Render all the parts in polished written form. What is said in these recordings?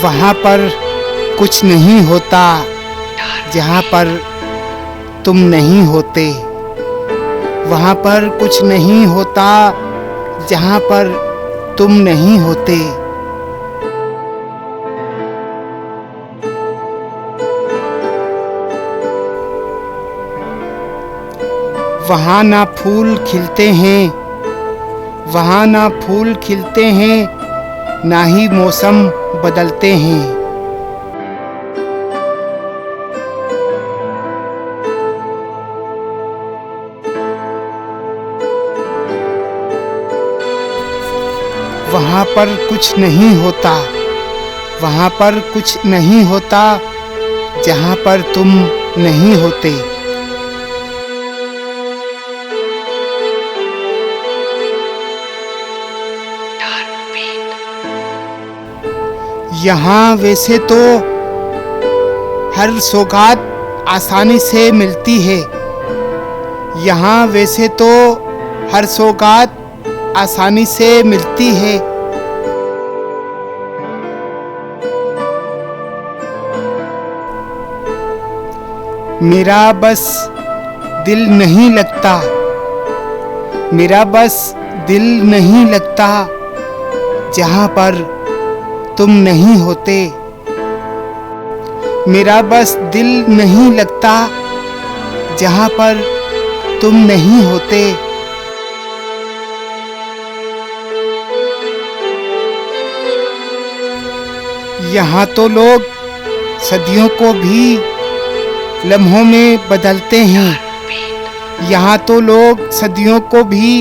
वहाँ पर कुछ नहीं होता जहाँ पर तुम नहीं होते। वहाँ पर कुछ नहीं होता जहाँ पर तुम नहीं होते। वहाँ ना फूल खिलते हैं, वहाँ ना फूल खिलते हैं, ना ही मौसम बदलते हैं। वहाँ पर कुछ नहीं होता, वहाँ पर कुछ नहीं होता जहाँ पर तुम नहीं होते। यहाँ वैसे तो हर सौगात आसानी से मिलती है, यहाँ वैसे तो हर सौगात आसानी से मिलती है। मेरा बस दिल नहीं लगता, मेरा बस दिल नहीं लगता जहाँ पर तुम नहीं होते। मेरा बस दिल नहीं लगता जहाँ पर तुम नहीं होते। यहाँ तो लोग सदियों को भी लम्हों में बदलते हैं, यहाँ तो लोग सदियों को भी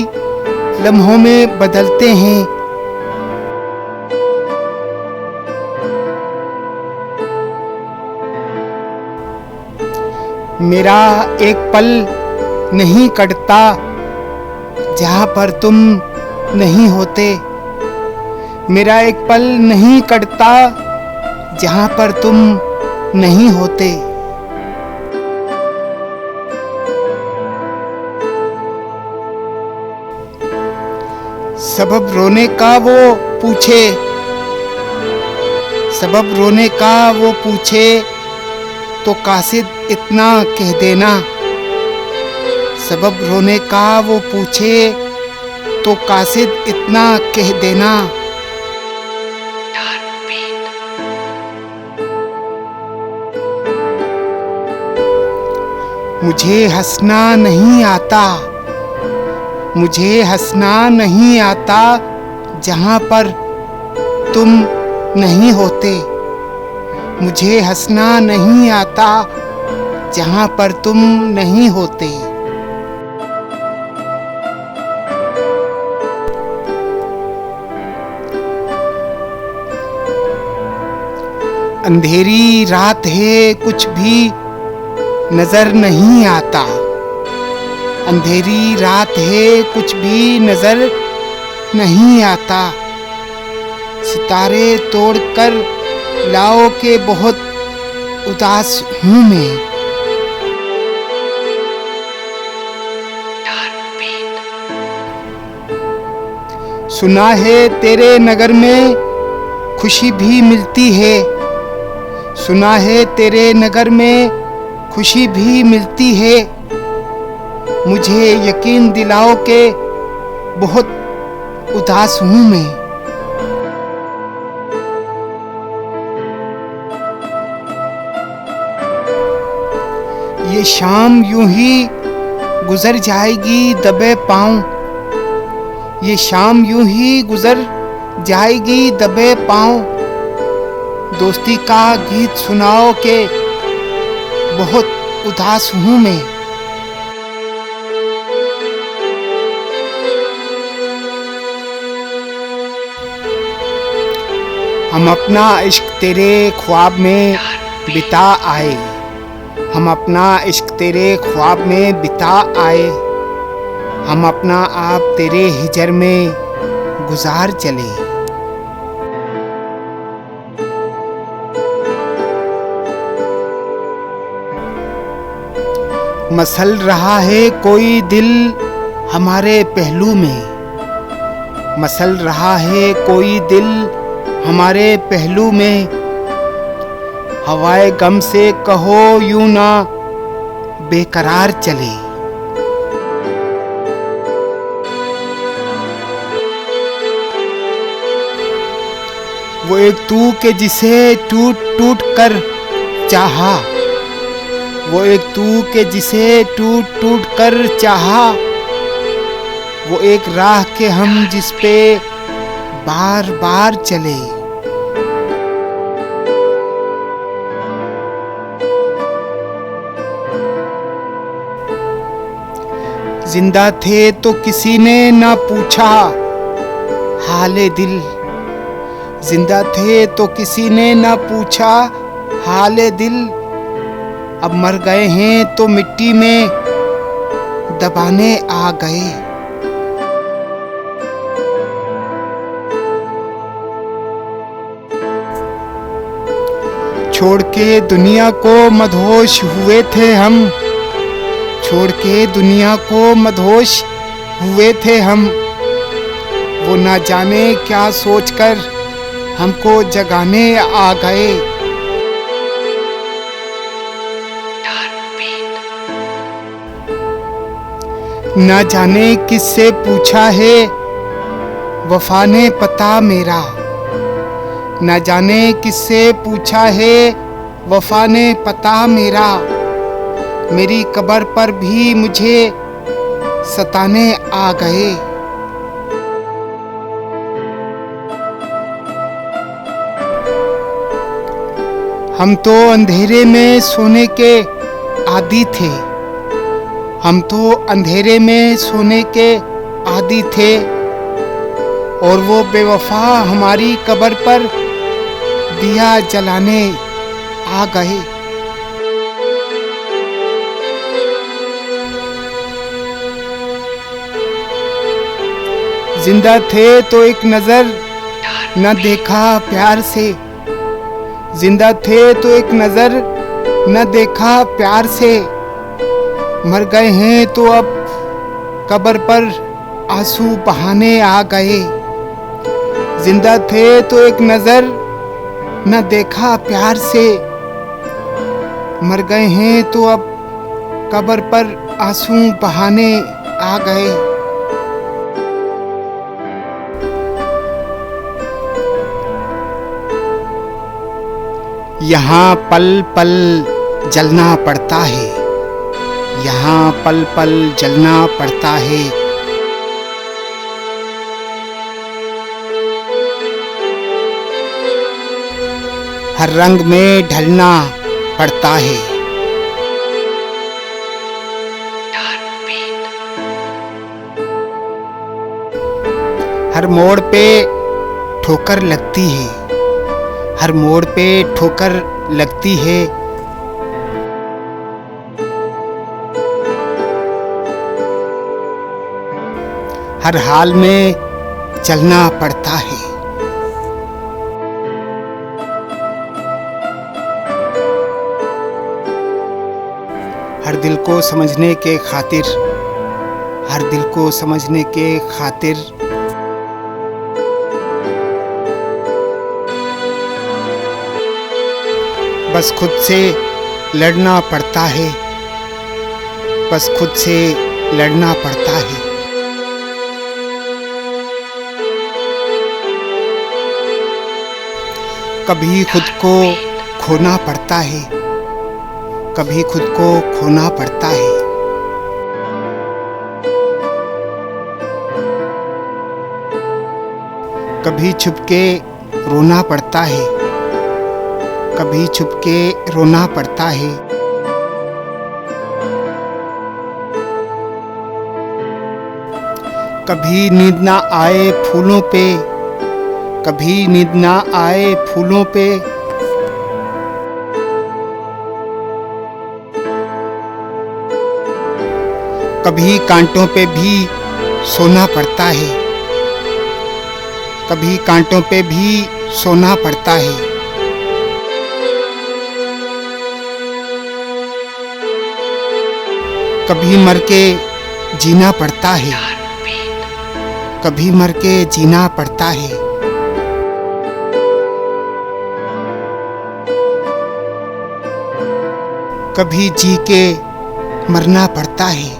लम्हों में बदलते हैं। मेरा एक पल नहीं कटता जहाँ पर तुम नहीं होते। मेरा एक पल नहीं कटता जहाँ पर तुम नहीं होते। सबब रोने का वो पूछे, सबब रोने का वो पूछे तो कासिद इतना कह देना। सबब रोने का वो पूछे तो कासिद इतना कह देना। मुझे हंसना नहीं आता, मुझे हंसना नहीं आता जहाँ पर तुम नहीं होते। मुझे हंसना नहीं आता जहाँ पर तुम नहीं होते। अंधेरी रात है कुछ भी नजर नहीं आता, अंधेरी रात है कुछ भी नजर नहीं आता। सितारे तोड़कर लाओ के बहुत उदास हूँ मैं। सुना है तेरे नगर में खुशी भी मिलती है, सुना है तेरे नगर में खुशी भी मिलती है। मुझे यकीन दिलाओ के बहुत उदास हूँ मैं। ये शाम यूं ही गुजर जाएगी दबे पाँव, ये शाम यूं ही गुजर जाएगी दबे पाँव। दोस्ती का गीत सुनाओ के बहुत उदास हूँ मैं। हम अपना इश्क तेरे ख्वाब में बिता आए, हम अपना इश्क तेरे ख्वाब में बिता आए। हम अपना आप तेरे हिजर में गुजार चले। मसल रहा है कोई दिल हमारे पहलू में, मसल रहा है कोई दिल हमारे पहलू में। हवाए गम से कहो यूं ना बेकरार चले। वो एक तू के जिसे टूट टूट कर चाहा, वो एक तू के जिसे टूट टूट कर चाहा, वो एक राह के हम जिस पे बार बार चले। जिंदा थे तो किसी ने ना पूछा हाले दिल, जिंदा थे तो किसी ने ना पूछा हाले दिल, अब मर गए हैं तो मिट्टी में दबाने आ गए। छोड़ के दुनिया को मदहोश हुए थे हम, छोड़ के दुनिया को मदहोश हुए थे हम, वो ना जाने क्या सोचकर हमको जगाने आ गए। ना जाने किससे पूछा है वफा ने पता मेरा, ना जाने किससे पूछा है वफा ने पता मेरा, मेरी कब्र पर भी मुझे सताने आ गए। हम तो अंधेरे में सोने के आदी थे, हम तो अंधेरे में सोने के आदी थे, और वो बेवफा हमारी कब्र पर दिया जलाने आ गए। जिंदा थे तो एक नजर न देखा प्यार से, जिंदा थे तो एक नजर न देखा प्यार से, मर गए हैं तो अब कब्र पर आंसू बहाने आ गए। जिंदा थे तो एक नजर न देखा प्यार से, मर गए हैं तो अब कब्र पर आंसू बहाने आ गए। यहाँ पल पल जलना पड़ता है, यहाँ पल पल जलना पड़ता है, हर रंग में ढलना पड़ता है। हर मोड़ पे ठोकर लगती है, हर मोड़ पे ठोकर लगती है, हर हाल में चलना पड़ता है। हर दिल को समझने के खातिर, हर दिल को समझने के खातिर, बस खुद से लड़ना पड़ता है, बस खुद से लड़ना पड़ता है। कभी खुद को खोना पड़ता है, कभी खुद को खोना पड़ता है। कभी छुपके रोना पड़ता है, कभी छुपके रोना पड़ता है। कभी नींद ना आए फूलों पे, कभी नींद ना आए फूलों पे, कभी कांटों पे भी सोना पड़ता है, कभी कांटों पे भी सोना पड़ता है। कभी मर के जीना पड़ता है, कभी मर के जीना पड़ता है। कभी जी के मरना पड़ता है,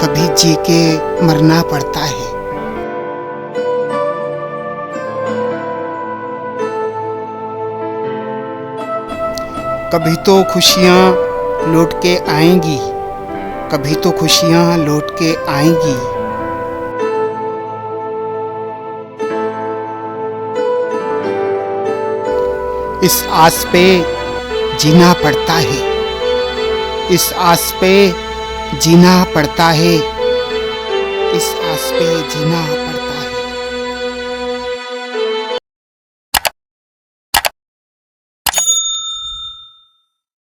कभी जी के मरना पड़ता है। कभी तो खुशियाँ लौट के आएंगी, कभी तो खुशियाँ लौट के आएंगी। इस आस पे जीना पड़ता है, इस आस पे जीना पड़ता है, इस आस पे जीना